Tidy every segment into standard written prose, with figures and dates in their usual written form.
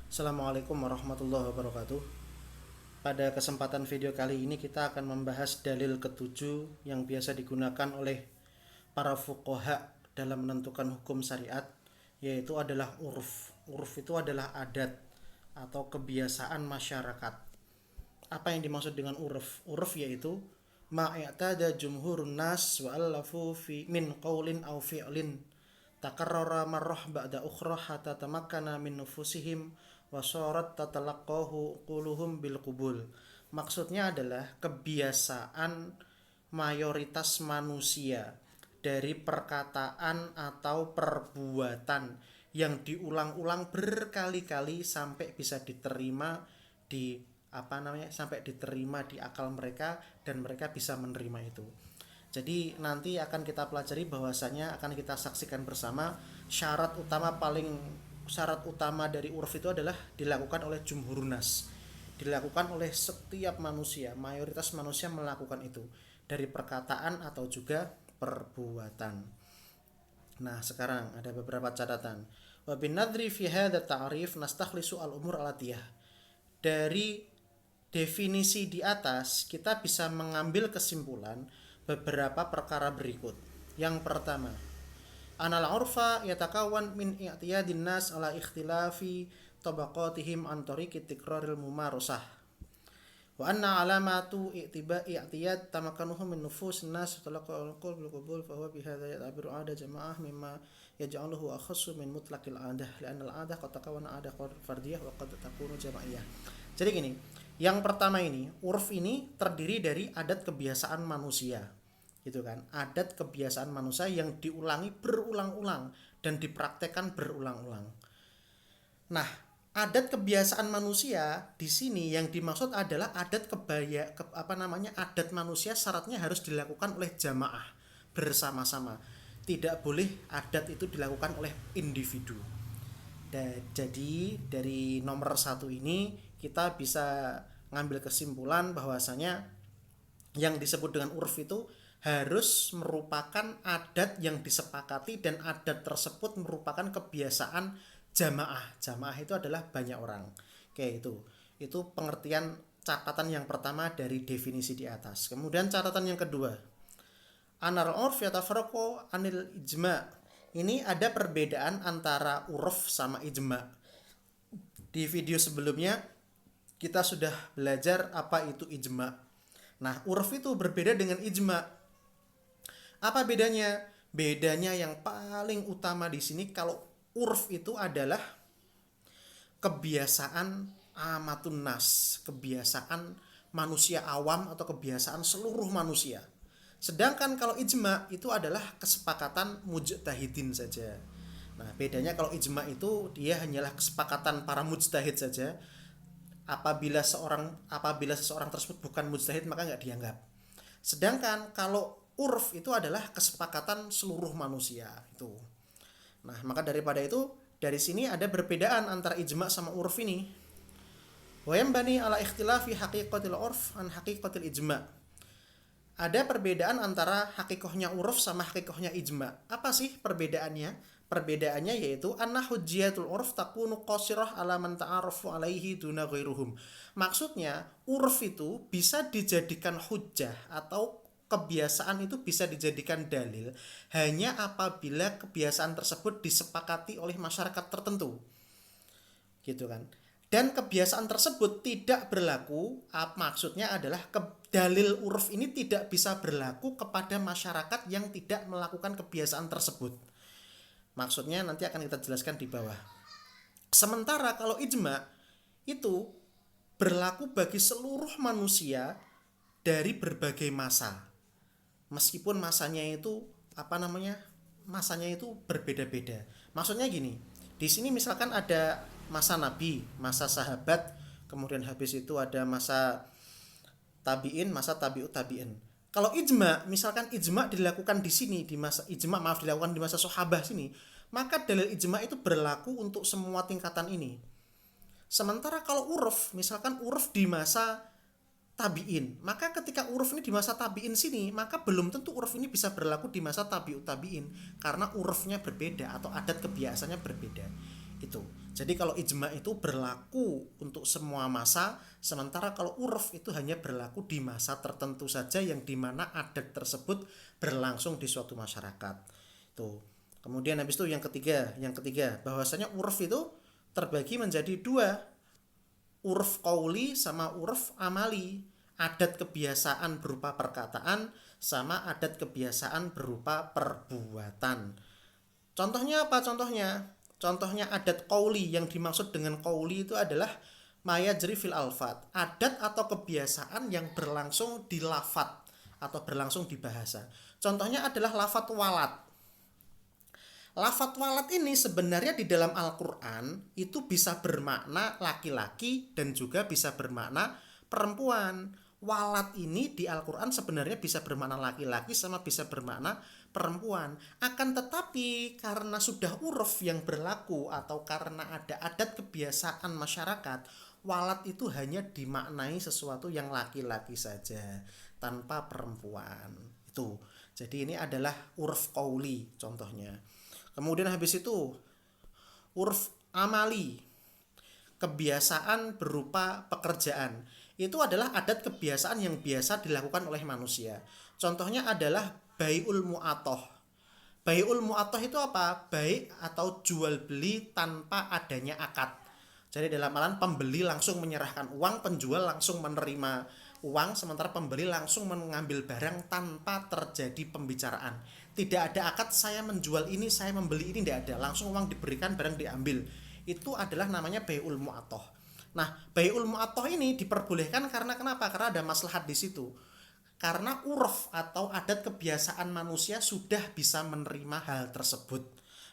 Assalamualaikum warahmatullahi wabarakatuh. Pada kesempatan video kali ini kita akan membahas dalil ketujuh yang biasa digunakan oleh para fuqaha dalam menentukan hukum syariat, yaitu adalah urf. Urf itu adalah adat atau kebiasaan masyarakat. Apa yang dimaksud dengan urf? Urf yaitu ma'i'tada jumhurun nas wa allafu fi min qaulin aw fi'lin takarrara marrah ba'da ukhra hatta tamakkana min nufusihim wa syarat tatalaqahu quluhum bil qubul. Maksudnya adalah kebiasaan mayoritas manusia dari perkataan atau perbuatan yang diulang-ulang berkali-kali sampai bisa diterima di sampai diterima di akal mereka dan mereka bisa menerima itu. Jadi nanti akan kita pelajari bahwasanya akan kita saksikan bersama syarat utama dari uruf itu adalah dilakukan oleh jumhurunas, dilakukan oleh setiap manusia, mayoritas manusia melakukan itu dari perkataan atau juga perbuatan. Nah, sekarang ada beberapa catatan. Wa bin nadri fi hadha ta'rif nastakhlisu al-umur alatiyah. Dari definisi di atas kita bisa mengambil kesimpulan beberapa perkara berikut. Yang pertama, anal urfa yatakawan min i'tiyadin nas ala ikhtilafi tabaqatihim an tariqi tikraril mumarasah wa anna alamatu i'tiyad tamakanuhum min nufus nas talaqul bil qabul fa huwa bihadza ya'tabiru 'ada jamaah mimma yaj'aluhu akhassu min mutlaqil 'adah li'anna al-'adah qad takawana 'adah fardiyah wa qad takunu jamaiyah. Jadi gini, yang pertama ini, urf ini terdiri dari adat kebiasaan manusia. Gitu kan? Adat kebiasaan manusia yang diulangi berulang-ulang dan dipraktekkan berulang-ulang. Nah, adat kebiasaan manusia di sini yang dimaksud adalah adat adat manusia syaratnya harus dilakukan oleh jamaah bersama-sama. Tidak boleh adat itu dilakukan oleh individu. Jadi dari nomor 1 ini kita bisa ngambil kesimpulan bahwasanya yang disebut dengan urf itu harus merupakan adat yang disepakati dan adat tersebut merupakan kebiasaan jamaah. Jamaah itu adalah banyak orang. Oke, itu pengertian catatan yang pertama dari definisi di atas. Kemudian catatan yang kedua, anar urf yatafarraqu anil ijma. Ini ada perbedaan antara urf sama ijma. Di video sebelumnya kita sudah belajar apa itu ijma. Nah, urf itu berbeda dengan ijma. Apa bedanya? Bedanya yang paling utama di sini, kalau urf itu adalah kebiasaan amatun nas, kebiasaan manusia awam atau kebiasaan seluruh manusia. Sedangkan kalau ijma itu adalah kesepakatan mujtahidin saja. Nah, bedanya kalau ijma itu dia hanyalah kesepakatan para mujtahid saja. Apabila seseorang tersebut bukan mujtahid maka nggak dianggap. Sedangkan kalau urf itu adalah kesepakatan seluruh manusia itu. Nah, maka daripada itu dari sini ada perbedaan antara ijma sama urf ini. Wa yanbani ala ikhtilafi haqiqatil urf an haqiqatil ijma. Ada perbedaan antara hakikohnya urf sama hakikohnya ijma. Apa sih perbedaannya? Perbedaannya yaitu anna hujjatul urf takunu qasirah ala man ta'arafu alaihi duna ghairuhum. Maksudnya urf itu bisa dijadikan hujjah atau kebiasaan itu bisa dijadikan dalil hanya apabila kebiasaan tersebut disepakati oleh masyarakat tertentu. Gitu kan? Dan kebiasaan tersebut tidak berlaku, maksudnya adalah dalil urf ini tidak bisa berlaku kepada masyarakat yang tidak melakukan kebiasaan tersebut. Maksudnya nanti akan kita jelaskan di bawah. Sementara kalau ijma itu berlaku bagi seluruh manusia dari berbagai masa. Meskipun masanya itu masanya itu berbeda-beda. Maksudnya gini, di sini misalkan ada masa nabi, masa sahabat, kemudian habis itu ada masa tabiin, masa tabiut tabiin. Kalau ijma, misalkan ijma dilakukan di sini dilakukan di masa sahabah sini, maka dalil ijma itu berlaku untuk semua tingkatan ini. Sementara kalau uruf, misalkan uruf di masa tabiin, maka ketika uruf ini di masa tabiin sini, maka belum tentu uruf ini bisa berlaku di masa tabiut tabiin karena urufnya berbeda atau adat kebiasaannya berbeda. Itu. Jadi kalau ijma itu berlaku untuk semua masa, sementara kalau urf itu hanya berlaku di masa tertentu saja yang dimana adat tersebut berlangsung di suatu masyarakat. Tuh. Kemudian habis itu yang ketiga bahwasanya urf itu terbagi menjadi dua, urf qauli sama urf amali. Adat kebiasaan berupa perkataan sama adat kebiasaan berupa perbuatan. Contohnya apa? Contohnya adat qauli. Yang dimaksud dengan qauli itu adalah maya jri fil alfat, adat atau kebiasaan yang berlangsung di lafat atau berlangsung di bahasa. Contohnya adalah lafat walat. Lafat walat ini sebenarnya di dalam Al-Quran itu bisa bermakna laki-laki dan juga bisa bermakna perempuan. Walat ini di Al-Quran sebenarnya bisa bermakna laki-laki sama bisa bermakna perempuan. Akan tetapi karena sudah uruf yang berlaku atau karena ada adat kebiasaan masyarakat, walat itu hanya dimaknai sesuatu yang laki-laki saja tanpa perempuan. Itu. Jadi ini adalah uruf qauli contohnya. Kemudian habis itu uruf amali, kebiasaan berupa pekerjaan. Itu adalah adat kebiasaan yang biasa dilakukan oleh manusia. Contohnya adalah bai'ul mu'atoh. Bai'ul mu'atoh itu apa? Baik atau jual beli tanpa adanya akad. Jadi dalam artian pembeli langsung menyerahkan uang, penjual langsung menerima uang, sementara pembeli langsung mengambil barang tanpa terjadi pembicaraan. Tidak ada akad saya menjual ini, saya membeli ini, tidak ada. Langsung uang diberikan, barang diambil. Itu adalah namanya bai'ul mu'atoh. Nah, bai'ul mu'atoh ini diperbolehkan karena kenapa? Karena ada maslahat di situ. Karena uruf atau adat kebiasaan manusia sudah bisa menerima hal tersebut.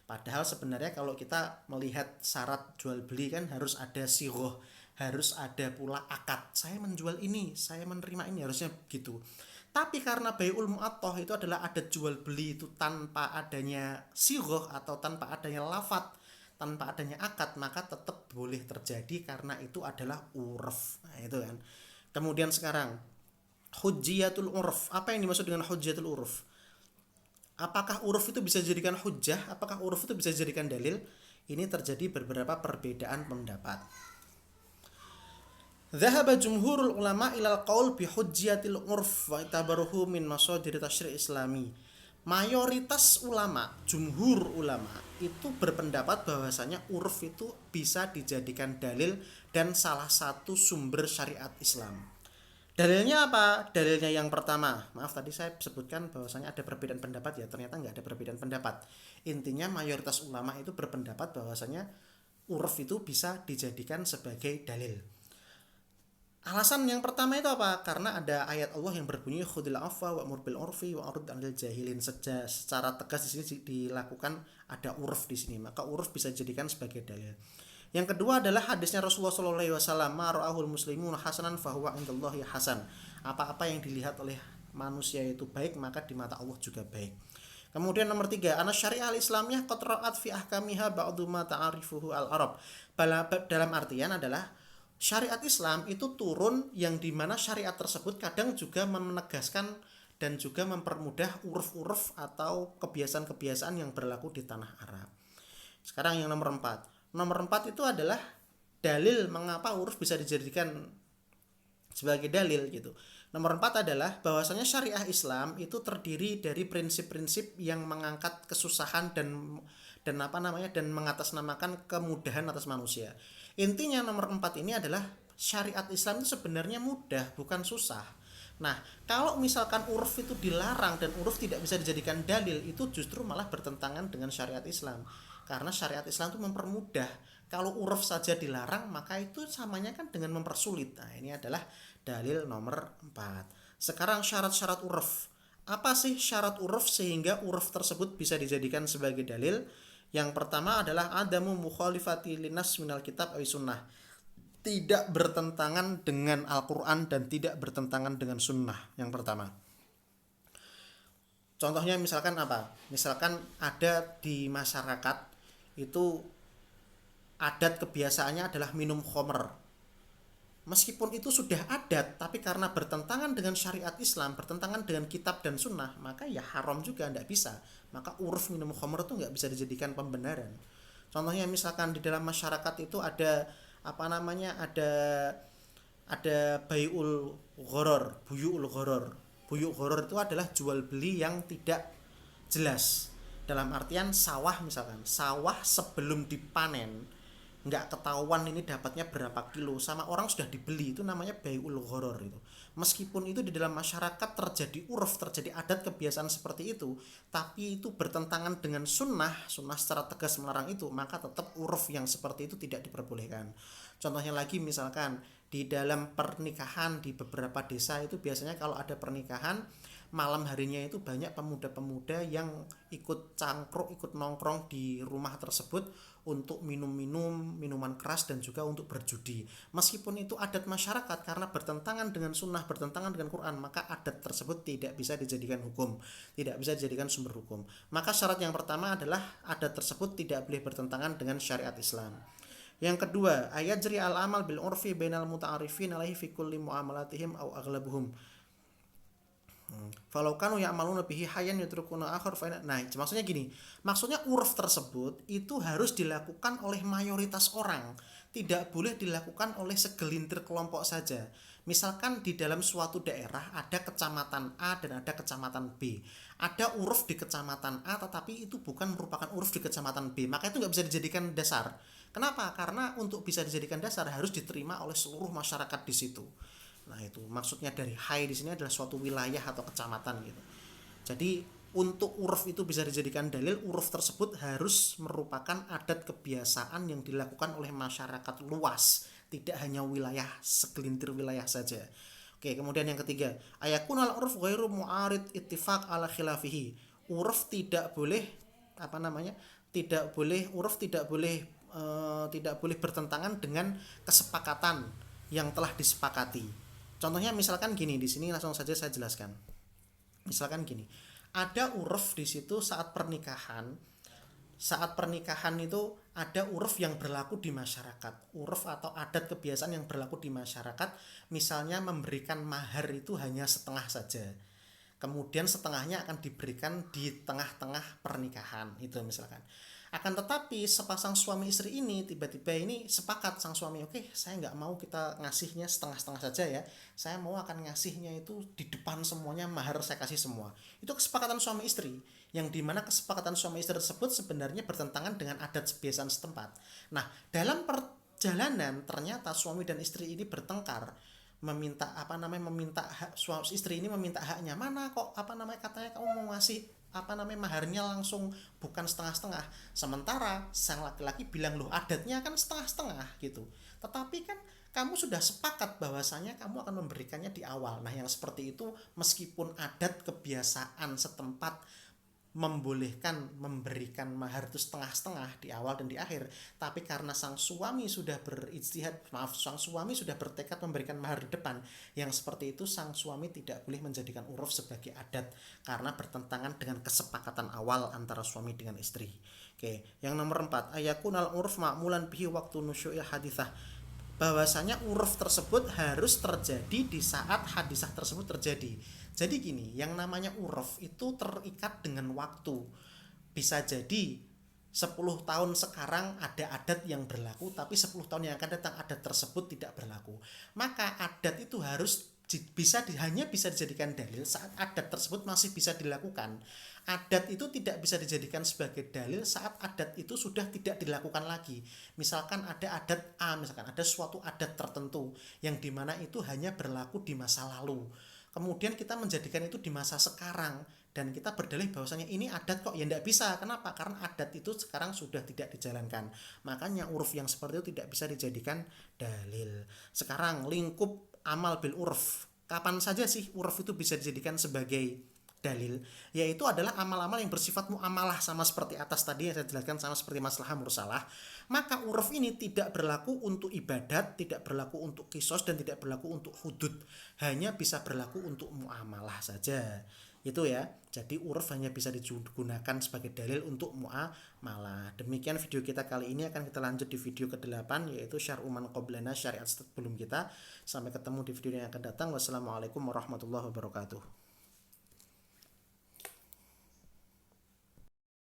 Padahal sebenarnya kalau kita melihat syarat jual beli kan harus ada siroh, harus ada pula akad. Saya menjual ini, saya menerima ini, harusnya gitu. Tapi karena bai'ul mu'atoh itu adalah adat jual beli itu tanpa adanya siroh atau tanpa adanya lafat, tanpa adanya akad, maka tetap boleh terjadi karena itu adalah urf. Nah, itu kan. Kemudian sekarang hujjatul urf. Apa yang dimaksud dengan hujjatul urf? Apakah uruf itu bisa dijadikan hujjah? Apakah uruf itu bisa dijadikan dalil? Ini terjadi beberapa perbedaan pendapat. Dhahaba jumhurul ulama ilal qaul bi hujjatil urf wa itabaruhu min masadir tasyri' islami. Mayoritas ulama, jumhur ulama itu berpendapat bahwasanya urf itu bisa dijadikan dalil dan salah satu sumber syariat Islam. Dalilnya apa? Dalilnya yang pertama, maaf tadi saya sebutkan bahwasanya ada perbedaan pendapat ya, ternyata nggak ada perbedaan pendapat. Intinya mayoritas ulama itu berpendapat bahwasanya urf itu bisa dijadikan sebagai dalil. Alasan yang pertama itu apa? Karena ada ayat Allah yang berbunyi khudil afwa wa'mur bil urfi wa'rid 'anil jahilin. Secara tegas di sini dilakukan ada urf di sini, maka urf bisa dijadikan sebagai dalil. Yang kedua adalah hadisnya Rasulullah sallallahu alaihi wasallam, ma ra'ahul muslimun hasanan fahuwa indallahi hasan. Apa-apa yang dilihat oleh manusia itu baik, maka di mata Allah juga baik. Kemudian nomor 3, ana syariah al-islamiyah qad ra'at fi ahkamiha ba'du ma ta'arifuhu al-arab. Dalam artian adalah syariat Islam itu turun yang dimana syariat tersebut kadang juga menegaskan dan juga mempermudah uruf-uruf atau kebiasaan-kebiasaan yang berlaku di tanah Arab. Sekarang yang nomor 4. Nomor 4 itu adalah dalil mengapa uruf bisa dijadikan sebagai dalil gitu. Nomor 4 adalah bahwasanya syariah Islam itu terdiri dari prinsip-prinsip yang mengangkat kesusahan dan mengatasnamakan kemudahan atas manusia. Intinya nomor 4 ini adalah syariat Islam itu sebenarnya mudah, bukan susah. Nah, kalau misalkan uruf itu dilarang dan uruf tidak bisa dijadikan dalil, itu justru malah bertentangan dengan syariat Islam. Karena syariat Islam itu mempermudah. Kalau uruf saja dilarang, maka itu samanya kan dengan mempersulit. Nah, ini adalah dalil nomor 4. Sekarang syarat-syarat uruf. Apa sih syarat uruf sehingga uruf tersebut bisa dijadikan sebagai dalil? Yang pertama adalah adamu mukhalifati linas minal kitab aw sunnah. Tidak bertentangan dengan Al-Quran dan tidak bertentangan dengan sunnah. Yang pertama. Contohnya misalkan apa? Misalkan ada di masyarakat itu adat kebiasaannya adalah minum khamr. Meskipun itu sudah adat, tapi karena bertentangan dengan syariat Islam, bertentangan dengan kitab dan sunnah, maka ya haram juga, tidak bisa. Maka uruf minum khamr itu nggak bisa dijadikan pembenaran. Contohnya misalkan di dalam masyarakat itu ada apa namanya, ada buyu'ul gharar. Buyuk gharar itu adalah jual beli yang tidak jelas. Dalam artian sawah, misalkan sawah sebelum dipanen nggak ketahuan ini dapatnya berapa kilo, sama orang sudah dibeli, itu namanya bai'ul gharar itu. Meskipun itu di dalam masyarakat terjadi uruf, terjadi adat kebiasaan seperti itu, tapi itu bertentangan dengan sunnah secara tegas melarang itu, maka tetap uruf yang seperti itu tidak diperbolehkan. Contohnya lagi, misalkan di dalam pernikahan di beberapa desa itu biasanya kalau ada pernikahan malam harinya itu banyak pemuda-pemuda yang ikut cangkruk, ikut nongkrong di rumah tersebut untuk minuman keras dan juga untuk berjudi. Meskipun itu adat masyarakat, karena bertentangan dengan sunnah, bertentangan dengan Quran, maka adat tersebut tidak bisa dijadikan hukum, tidak bisa dijadikan sumber hukum. Maka syarat yang pertama adalah adat tersebut tidak boleh bertentangan dengan syariat Islam. Yang kedua, ayat jari al-amal bil urfi bainal muta'arifin alaihi fi kulli muamalatihim au aglabuhum. Falau kanu ya'maluna bihi hayyan yatrukuna akhar fa. Nah, maksudnya gini. Maksudnya uruf tersebut itu harus dilakukan oleh mayoritas orang, tidak boleh dilakukan oleh segelintir kelompok saja. Misalkan di dalam suatu daerah ada kecamatan A dan ada kecamatan B. Ada uruf di kecamatan A tetapi itu bukan merupakan uruf di kecamatan B, maka itu nggak bisa dijadikan dasar. Kenapa? Karena untuk bisa dijadikan dasar harus diterima oleh seluruh masyarakat di situ. Nah, itu maksudnya dari hai di sini adalah suatu wilayah atau kecamatan gitu. Jadi untuk uruf itu bisa dijadikan dalil, uruf tersebut harus merupakan adat kebiasaan yang dilakukan oleh masyarakat luas, tidak hanya wilayah segelintir wilayah saja. Oke, kemudian yang ketiga, ayakunal uruf ghairu mu'arid ittifaq ala khilafihi. Uruf tidak boleh apa namanya? Tidak boleh bertentangan dengan kesepakatan yang telah disepakati. Contohnya misalkan gini, di sini langsung saja saya jelaskan. Misalkan gini, ada uruf di situ saat pernikahan. Saat pernikahan itu ada uruf yang berlaku di masyarakat. Uruf atau adat kebiasaan yang berlaku di masyarakat, misalnya memberikan mahar itu hanya setengah saja. Kemudian setengahnya akan diberikan di tengah-tengah pernikahan, itu misalkan. Akan tetapi sepasang suami istri ini tiba-tiba ini sepakat, sang suami, oke, saya nggak mau kita ngasihnya setengah-setengah saja ya, saya mau akan ngasihnya itu di depan semuanya, mahar saya kasih semua. Itu kesepakatan suami istri, yang dimana kesepakatan suami istri tersebut sebenarnya bertentangan dengan adat kebiasaan setempat. Nah, dalam perjalanan ternyata suami dan istri ini bertengkar, meminta hak, suami istri ini meminta haknya, mana kok katanya kamu mau ngasih maharnya langsung, bukan setengah-setengah, sementara sang laki-laki bilang, loh adatnya kan setengah-setengah gitu, tetapi kan kamu sudah sepakat bahwasanya kamu akan memberikannya di awal. Nah, yang seperti itu meskipun adat kebiasaan setempat membolehkan memberikan mahar itu setengah-setengah di awal dan di akhir, tapi karena sang suami sudah bertekad memberikan mahar di depan, yang seperti itu sang suami tidak boleh menjadikan uruf sebagai adat karena bertentangan dengan kesepakatan awal antara suami dengan istri. Oke, yang nomor 4, ayakunal uruf ma'mulan bihi waktu nusyu'il hadithah. Bahwasanya uruf tersebut harus terjadi di saat hadisah tersebut terjadi. Jadi gini, yang namanya uruf itu terikat dengan waktu. Bisa jadi 10 tahun sekarang ada adat yang berlaku, tapi 10 tahun yang akan datang adat tersebut tidak berlaku. Maka adat itu harus hanya bisa dijadikan dalil saat adat tersebut masih bisa dilakukan. Adat itu tidak bisa dijadikan sebagai dalil saat adat itu sudah tidak dilakukan lagi. Misalkan ada adat A, misalkan ada suatu adat tertentu yang dimana itu hanya berlaku di masa lalu, kemudian kita menjadikan itu di masa sekarang dan kita berdalih bahwasanya ini adat kok, ya tidak bisa. Kenapa? Karena adat itu sekarang sudah tidak dijalankan. Makanya uruf yang seperti itu tidak bisa dijadikan dalil. Sekarang lingkup amal bil urf. Kapan saja sih uruf itu bisa dijadikan sebagai dalil? Yaitu adalah amal-amal yang bersifat muamalah, sama seperti atas tadi yang saya jelaskan, sama seperti maslahah mursalah. Maka uruf ini tidak berlaku untuk ibadat, tidak berlaku untuk kisos, dan tidak berlaku untuk hudud. Hanya bisa berlaku untuk muamalah saja. Itu ya. Jadi uruf hanya bisa digunakan sebagai dalil untuk muamalah. Demikian video kita kali ini, akan kita lanjut di video ke-8, yaitu syar'u man qablana, syariat sebelum kita. Sampai ketemu di video yang akan datang. Wassalamualaikum warahmatullahi wabarakatuh.